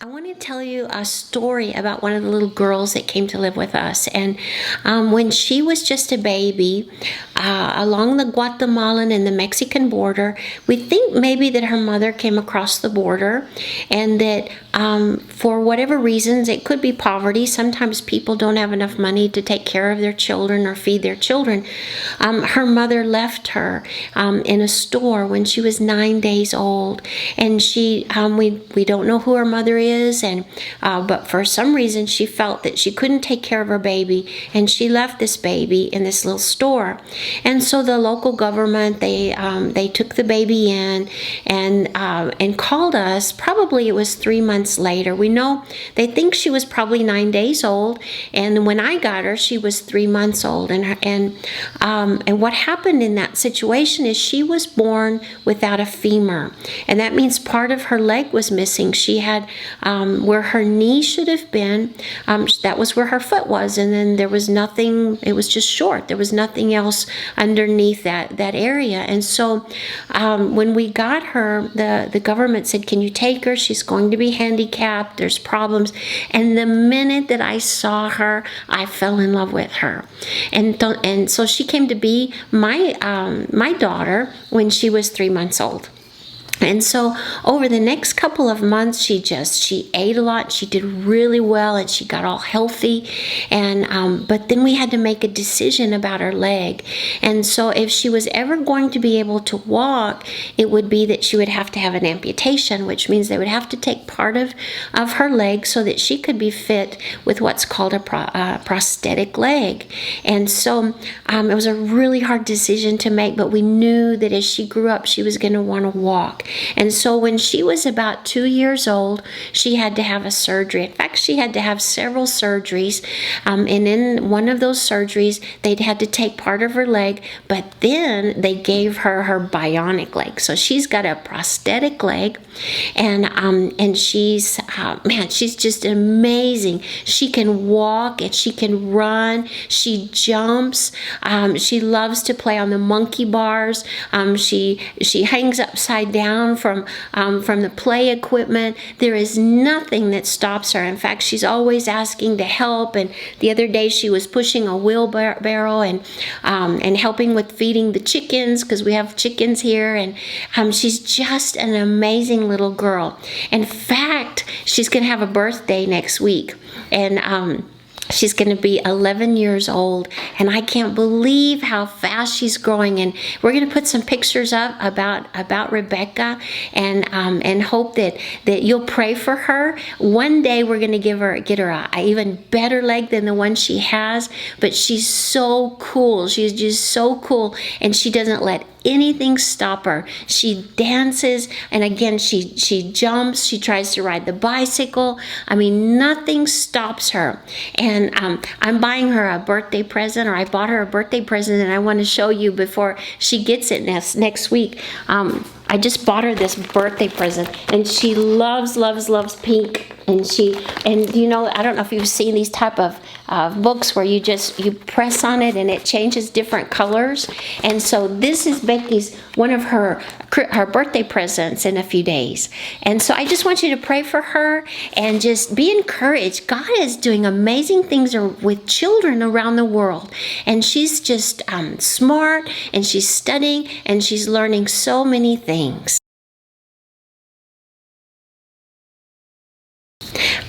I want to tell you a story about one of the little girls that came to live with us. And when she was just a baby, along the Guatemalan and the Mexican border, we think maybe that her mother came across the border and that for whatever reasons, it could be poverty. Sometimes people don't have enough money to take care of their children or feed their children. Her mother left her in a store when she was 9 days old. And we don't know who her mother is, but for some reason she felt that she couldn't take care of her baby, and she left this baby in this little store. And so the local government, they took the baby in and called us. Probably it was 3 months later. We know they think she was probably 9 days old, and when I got her, she was 3 months old. And what happened in that situation is she was born without a femur, and that means part of her leg was missing. She had where her knee should have been, that was where her foot was, and then there was nothing. It was just short. There was nothing else underneath that area. And so when we got her, the government said, "Can you take her? She's going to be handicapped. There's problems." And the minute that I saw her, I fell in love with her, and so she came to be my daughter when she was 3 months old. And so over the next couple of months, she ate a lot. She did really well, and she got all healthy. And but then we had to make a decision about her leg. And so if she was ever going to be able to walk, it would be that she would have to have an amputation, which means they would have to take part of her leg so that she could be fit with what's called a prosthetic leg. And so it was a really hard decision to make, but we knew that as she grew up, she was going to want to walk. And so when she was about 2 years old, she had to have a surgery. In fact, she had to have several surgeries. And in one of those surgeries, they'd had to take part of her leg, but then they gave her her bionic leg. So she's got a prosthetic leg, and she's just amazing. She can walk and she can run. She jumps. She loves to play on the monkey bars. She hangs upside down from the play equipment. There is nothing that stops her. In fact, she's always asking to help. And the other day she was pushing a wheelbarrow and helping with feeding the chickens, because we have chickens here. And she's just an amazing little girl. In fact, she's going to have a birthday next week. And she's going to be 11 years old, and I can't believe how fast she's growing. And we're going to put some pictures up about Rebecca, and hope that you'll pray for her. One day we're going to get her a even better leg than the one she has. But she's so cool. She's just so cool, and she doesn't let anything stop her. She dances, and again, she jumps. She tries to ride the bicycle. I mean, nothing stops her. And I'm buying her a birthday present, or I bought her a birthday present, and I want to show you before she gets it next week. I just bought her this birthday present, and she loves pink. And you know, I don't know if you've seen these type of books where you press on it and it changes different colors. And so this is Becky's, one of her birthday presents in a few days. And so I just want you to pray for her and just be encouraged. God is doing amazing things with children around the world. And she's just smart, and she's studying, and she's learning so many things.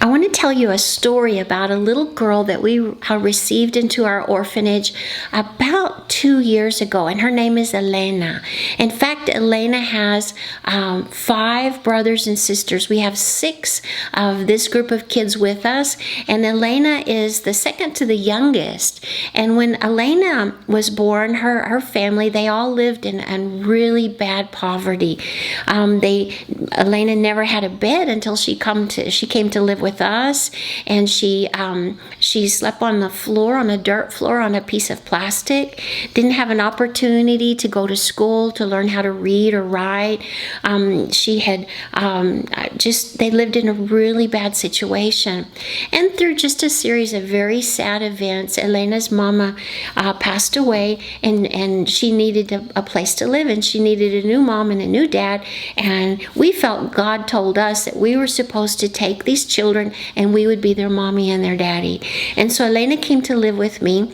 I want to tell you a story about a little girl that we received into our orphanage about 2 years ago, and her name is Elena. In fact, Elena has 5 brothers and sisters. We have 6 of this group of kids with us, and Elena is the second to the youngest. And when Elena was born, her family, they all lived in really bad poverty. Elena never had a bed until she came to live with us. us, and she slept on the floor, on a dirt floor, on a piece of plastic. Didn't have an opportunity to go to school to learn how to read or write. She had they lived in a really bad situation, and through just a series of very sad events, Elena's mama passed away, and she needed a place to live, and she needed a new mom and a new dad. And we felt God told us that we were supposed to take these children and we would be their mommy and their daddy. And so Elena came to live with me.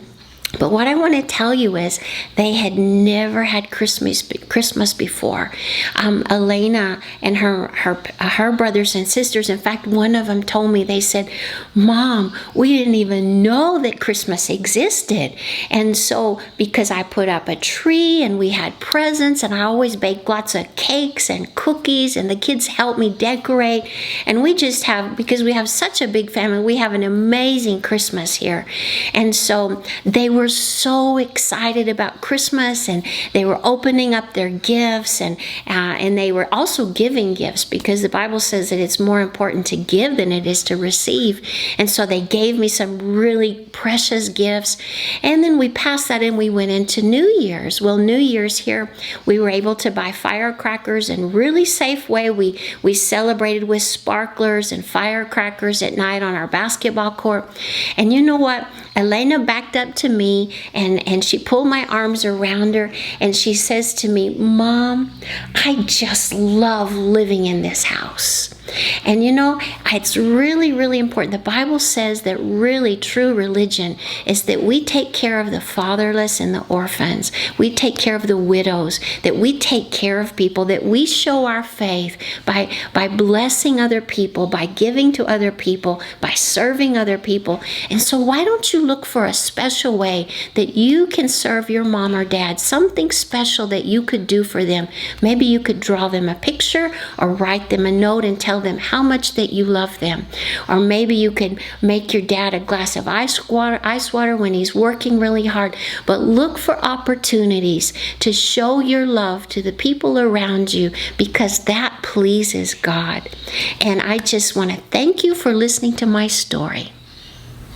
But what I want to tell you is they had never had Christmas before. Elena and her brothers and sisters, in fact, one of them told me, they said, "Mom, we didn't even know that Christmas existed." And so because I put up a tree and we had presents, and I always baked lots of cakes and cookies, and the kids helped me decorate, and we just have, because we have such a big family, we have an amazing Christmas here. And so they were so excited about Christmas, and they were opening up their gifts, and they were also giving gifts, because the Bible says that it's more important to give than it is to receive. And so they gave me some really precious gifts, and then we passed that and we went into New Year's. Well, New Year's here, we were able to buy firecrackers in a really safe way. We celebrated with sparklers and firecrackers at night on our basketball court. And you know what? Elena backed up to me, and she pulled my arms around her, and she says to me, "Mom, I just love living in this house." And you know, it's really, really important. The Bible says that really true religion is that we take care of the fatherless and the orphans. We take care of the widows, that we take care of people, that we show our faith by blessing other people, by giving to other people, by serving other people. And so why don't you look for a special way that you can serve your mom or dad, something special that you could do for them? Maybe you could draw them a picture or write them a note and tell them how much that you love them. Or maybe you could make your dad a glass of ice water when he's working really hard. But look for opportunities to show your love to the people around you, because that pleases God. And I just want to thank you for listening to my story.